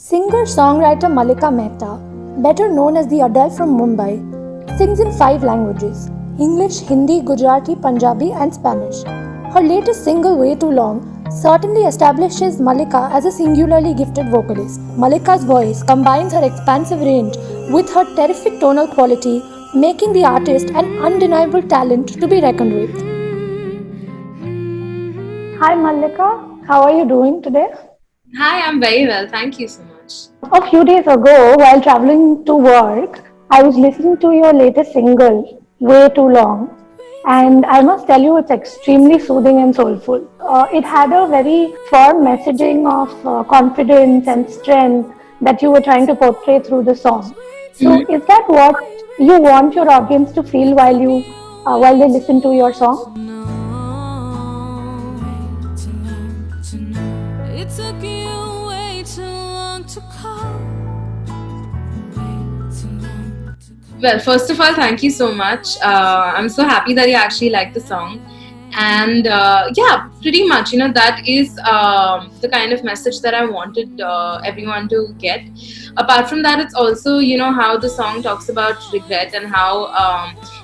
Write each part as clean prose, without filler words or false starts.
Singer-songwriter Malika Mehta, better known as the Adele from Mumbai, sings in 5 languages: English, Hindi, Gujarati, Punjabi, and Spanish. Her latest single, Way Too Long, certainly establishes Malika as a singularly gifted vocalist. Malika's voice combines her expansive range with her terrific tonal quality, making the artist an undeniable talent to be reckoned with. Hi Malika, how are you doing today? Hi, I'm very well. Thank you so much. A few days ago, while traveling to work, I was listening to your latest single, Way Too Long, and I must tell you, it's extremely soothing and soulful. It had a very firm messaging of confidence and strength that you were trying to portray through the song. So, is that what you want your audience to feel while they listen to your song? It took you way too long to call. Well, first of all, thank you so much. I'm so happy that you actually like the song. And yeah, pretty much, that is the kind of message that I wanted everyone to get. Apart from that, it's also, how the song talks about regret and how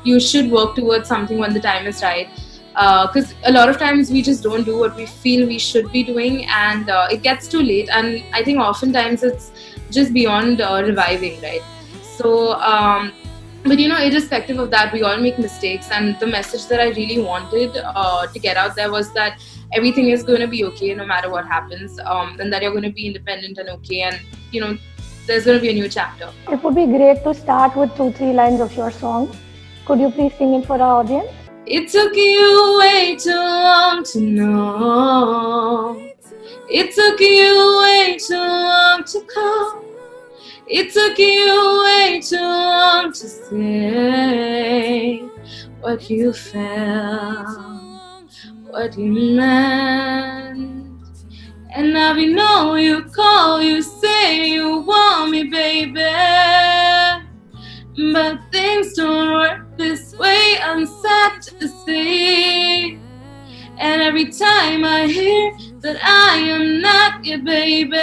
you should work towards something when the time is right. Because a lot of times we just don't do what we feel we should be doing, and it gets too late. And I think oftentimes it's just beyond reviving, right? So, but irrespective of that, we all make mistakes, and the message that I really wanted to get out there was that everything is going to be okay no matter what happens, and that you're going to be independent and okay, and there's going to be a new chapter. It would be great to start with 2-3 lines of your song. Could you please sing it for our audience? It took you way too long to know. It took you way too long to call. It took you way too long to say what you felt, what you meant. And now we know you call, you say you want me, baby. But things don't work this way, I'm sad to see. And every time I hear that I am not your baby,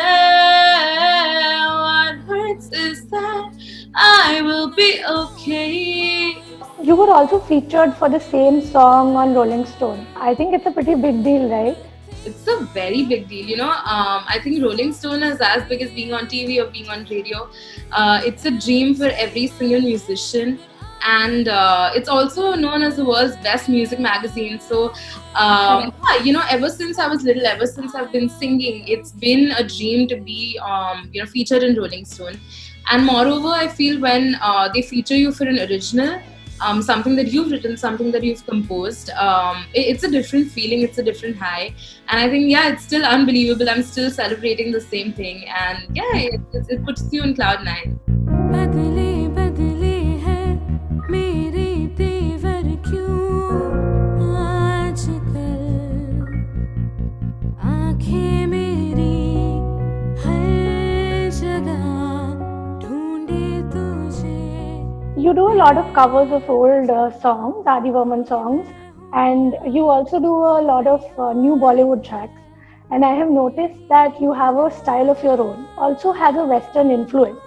what hurts is that I will be okay. You were also featured for the same song on Rolling Stone. I think it's a pretty big deal, right? It's a very big deal, I think Rolling Stone is as big as being on TV or being on radio. It's a dream for every single musician, and it's also known as the world's best music magazine. So yeah, ever since I was little, ever since I've been singing, it's been a dream to be featured in Rolling Stone. And moreover, I feel when they feature you for an original, something that you've written, something that you've composed, it's a different feeling, it's a different high. And I think, yeah, it's still unbelievable. I'm still celebrating the same thing. And yeah, it puts you in cloud nine. बदली बदली है मेरी तेवर क्यों आजकल आँखें मेरी हर जगह ढूंढे तुझे. You do a lot of covers of old songs, Adi Burman songs, and you also do a lot of new Bollywood tracks. And I have noticed that you have a style of your own, also has a Western influence.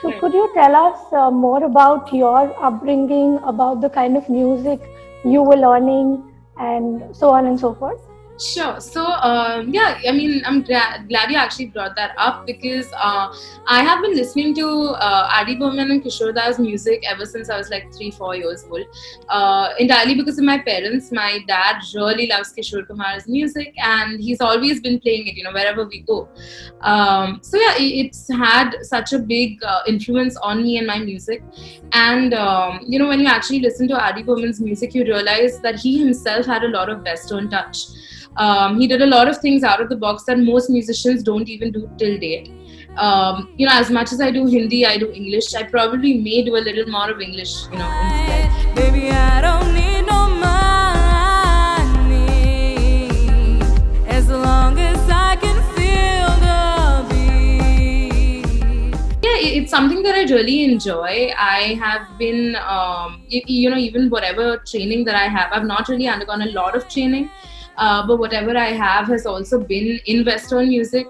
So could you tell us more about your upbringing, about the kind of music you were learning, and so on and so forth? Sure. So, yeah, I mean, I'm glad you actually brought that up, because I have been listening to Adi Burman and Kishore Das music ever since I was like 3-4 years old. Entirely because of my parents. My dad really loves Kishore Kumar's music, and he's always been playing it, wherever we go. So yeah, it's had such a big influence on me and my music. And when you actually listen to Adi Burman's music, you realize that he himself had a lot of Western touch. He did a lot of things out of the box that most musicians don't even do till date. As much as I do Hindi, I do English. I probably may do a little more of English, instead. Baby, I don't need no money as long as I can feel the beat. Yeah, it's something that I really enjoy. I have been, even whatever training that I have, I've not really undergone a lot of training. But whatever I have has also been in Western music.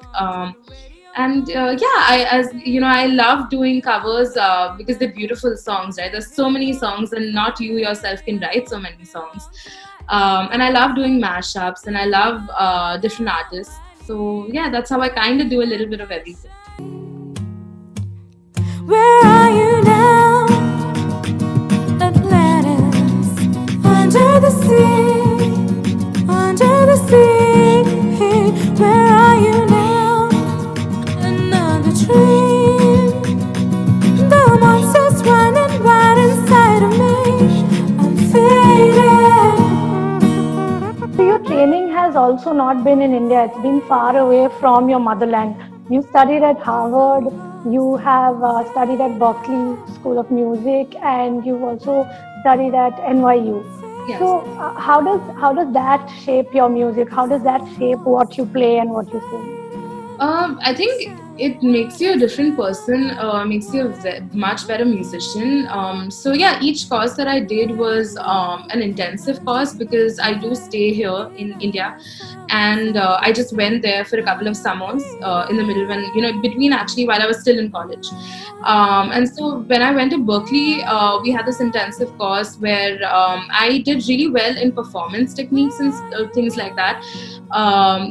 And yeah, I as you know, I love doing covers because they're beautiful songs, right? There's so many songs, and not you yourself can write so many songs. And I love doing mashups, and I love different artists. So yeah, that's how I kind of do a little bit of everything. Where are you now? Atlantis, under the sea, under the sea. Where are you now? Another dream. The monster's running wild inside of me. I'm So fading. your training has also not been in India. It's been far away from your motherland. You studied at Harvard. You have studied at Berkeley School of Music, and you've also studied at NYU. Yes. So how does that shape your music? How does that shape what you play and what you sing? I think it makes you a different person, makes you a much better musician. So yeah, each course that I did was an intensive course because I do stay here in India, and I just went there for a couple of summers in the middle when between actually while I was still in college. And so when I went to Berkeley, we had this intensive course where I did really well in performance techniques and things like that.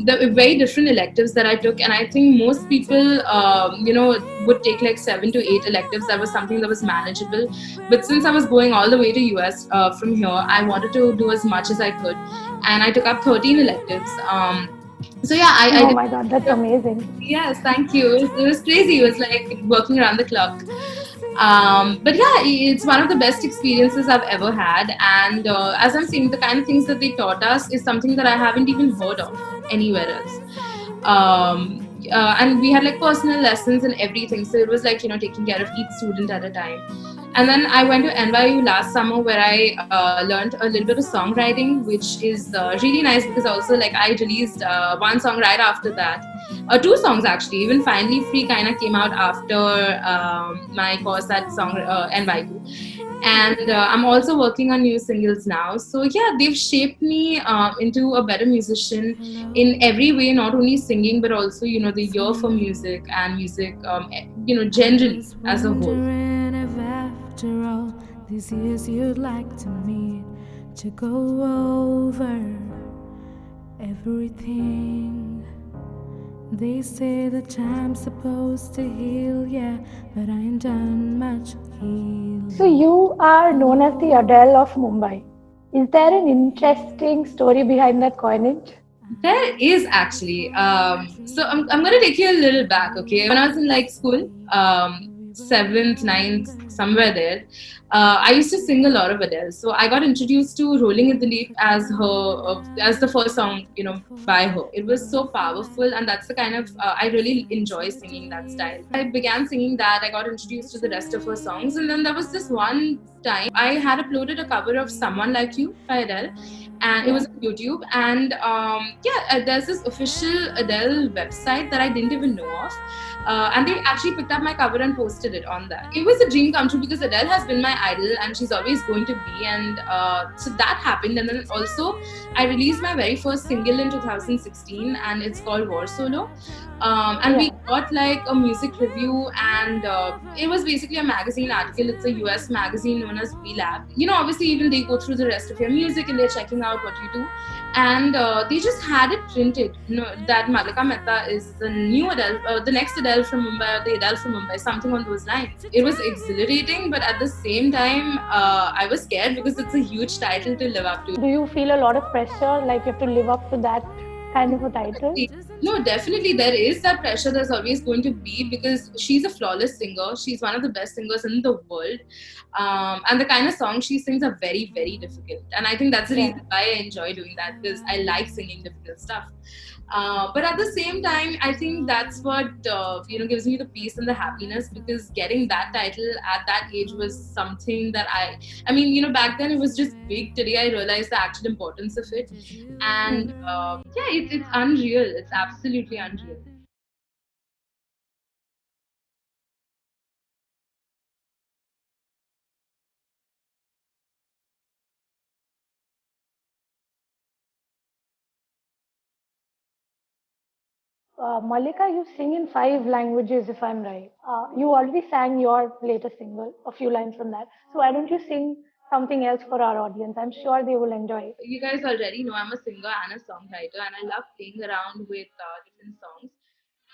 There were very different electives that I took, and I think most people, would take like 7 to 8 electives. That was something that was manageable. But since I was going all the way to US from here, I wanted to do as much as I could, and I took up 13 electives. So yeah, I Oh did. my God, that's amazing. Yes, thank you. It was crazy. It was like working around the clock. But yeah, it's one of the best experiences I've ever had. And as I'm saying, the kind of things that they taught us is something that I haven't even heard of anywhere else. And we had like personal lessons and everything. So it was like, taking care of each student at a time. And then I went to NYU last summer where I learned a little bit of songwriting, which is really nice because also like I released one song right after that. Two songs actually. Even Finally Free kind of came out after my course at Song NYU. And I'm also working on new singles now. So yeah, they've shaped me into a better musician in every way, not only singing but also the ear for music and music, generally Was as a whole. wondering if after all these years you'd like to meet to go over everything. They say that time's supposed to heal, yeah, but I ain't done much So healing. you are known as the Adele of Mumbai. Is there an interesting story behind that coinage? There is actually. So I'm going to take you a little back, okay? When I was in like school, seventh, ninth, somewhere there, I used to sing a lot of Adele. So I got introduced to Rolling in the Deep as as the first song, by her. It was so powerful, and that's the kind of I really enjoy singing that style. I began singing that. I got introduced to the rest of her songs, and then there was this one time I had uploaded a cover of Someone Like You by Adele, and it Yeah. was on YouTube. And yeah, there's this official Adele website that I didn't even know of. And they actually picked up my cover and posted it on that. It was a dream come true because Adele has been my idol and she's always going to be. And so that happened. And then also, I released my very first single in 2016 and it's called War Solo. And we Yeah. got like a music review, and it was basically a magazine article. It's a US magazine known as V Lab. Obviously, even they go through the rest of your music and they're checking out what you do. And they just had it printed, that Malika Mehta is the new Adele, the next Adele from Mumbai, or the Adele from Mumbai, something on those lines. It was exhilarating, but at the same time, I was scared because it's a huge title to live up to. Do you feel a lot of pressure, like you have to live up to that kind of a title? No, definitely there is that pressure. There's always going to be because she's a flawless singer. She's one of the best singers in the world, and the kind of songs she sings are very, very difficult. And I think that's the Yeah. reason why I enjoy doing that because I like singing difficult stuff. But at the same time, I think that's what gives me the peace and the happiness because getting that title at that age was something that I mean, back then it was just big. Today I realized the actual importance of it, and Hmm. yeah, it's unreal. It's absolutely unreal. Malika, you sing in 5 languages, if I'm right. You already sang your latest single, a few lines from that. So why don't you sing something else for our audience? I'm sure they will enjoy it. You guys already know I'm a singer and a songwriter, and I love playing around with different songs.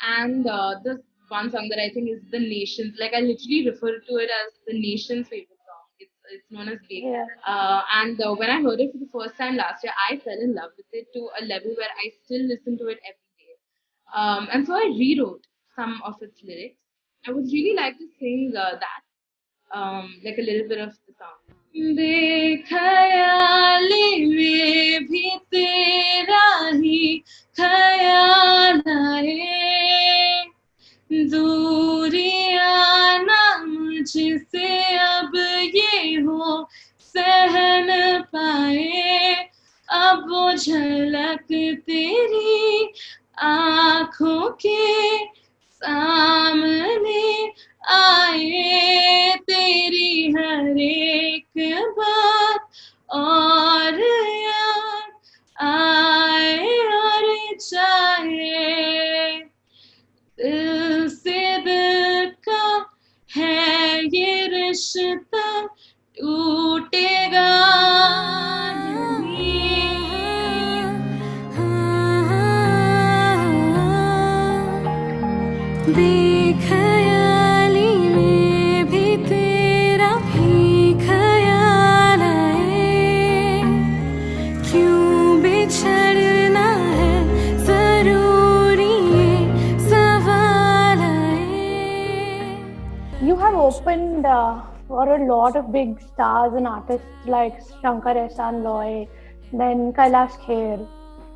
And this one song that I think is the nation's, like I literally refer to it as the nation's favorite song. It's known as Big. Yeah. And when I heard it for the first time last year, I fell in love with it to a level where I still listen to it every day. And so I rewrote some of its lyrics. I would really like to sing that, like a little bit of the song. बेख्याली में भी तेरा ही ख्याल आए, दूरियां ना मुझसे अब ये हो सह न पाए, अब वो झलक तेरी आंखों के सामने आए, तेरी हर एक बात और याद आए और जाए, दिल से दिल का है ये रिश्ता, टूटेगा नहीं। बेख्याली में भी तेरा ही ख्याल आए, क्यों बिछड़ना है जरूरी ये सवाल आए। You have opened for a lot of big stars and artists like Shankar Ehsaan Loy, then Kailash Kher.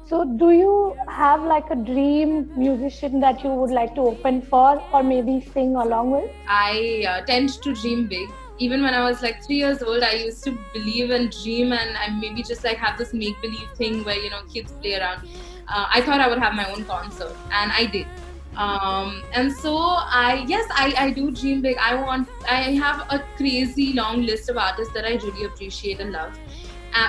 So, do you have like a dream musician that you would like to open for or maybe sing along with? I tend to dream big. Even when I was like 3 years old, I used to believe and dream, and I maybe just like have this make believe thing where kids play around. I thought I would have my own concert, and I did. And so I do dream big. I have a crazy long list of artists that I really appreciate and love.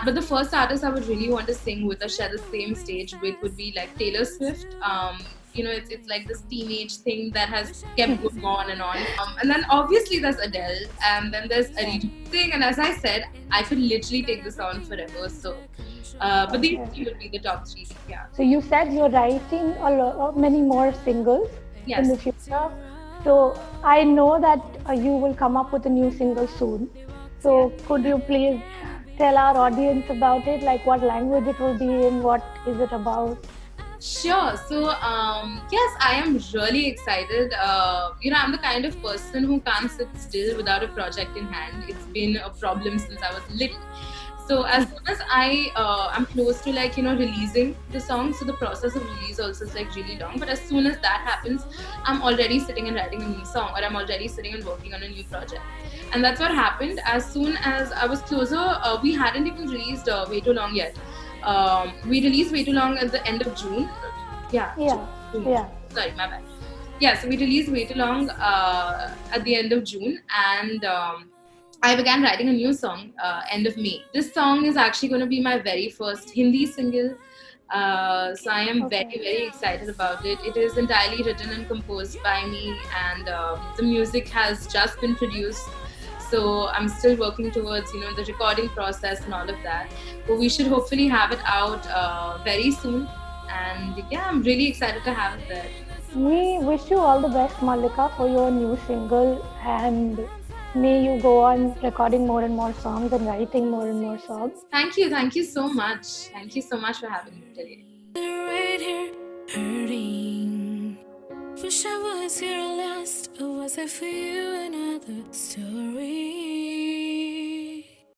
But the first artist I would really want to sing with or share the same stage with would be like Taylor Swift. It's like this teenage thing that has kept going on and on. And then obviously there's Adele, and then there's Arijit Singh. And as I said, I could literally take this on forever. So, but these three would be the top three. Yeah. So, you said you're writing many more singles in the Yes. future. So, I know that you will come up with a new single soon. So, could you please tell our audience about it? Like what language it will be in, what is it about? Sure. So, yes, I am really excited. I'm the kind of person who can't sit still without a project in hand. It's been a problem since I was little. So, as soon as I am close to releasing the song, so the process of release also is like really long. But as soon as that happens, I'm already sitting and writing a new song, or I'm already sitting and working on a new project. And that's what happened. As soon as I was closer, we hadn't even released Way Too Long yet. We released Way Too Long at the end of June. Yeah. Yeah, June. yeah. Sorry, my bad. Yeah, so we released Way Too Long at the end of June, and I began writing a new song end of May. This song is actually going to be my very first Hindi single. So I am very, Okay. very excited about it. It is entirely written and composed by me, and the music has just been produced. So I'm still working towards the recording process and all of that. But we should hopefully have it out very soon. And yeah, I'm really excited to have it there. We wish you all the best, Malika, for your new single, and may you go on recording more and more songs and writing more and more songs. Thank you so much. Thank you so much for having me today. Right here, hurting. Wish I was here last, or was I for you another story?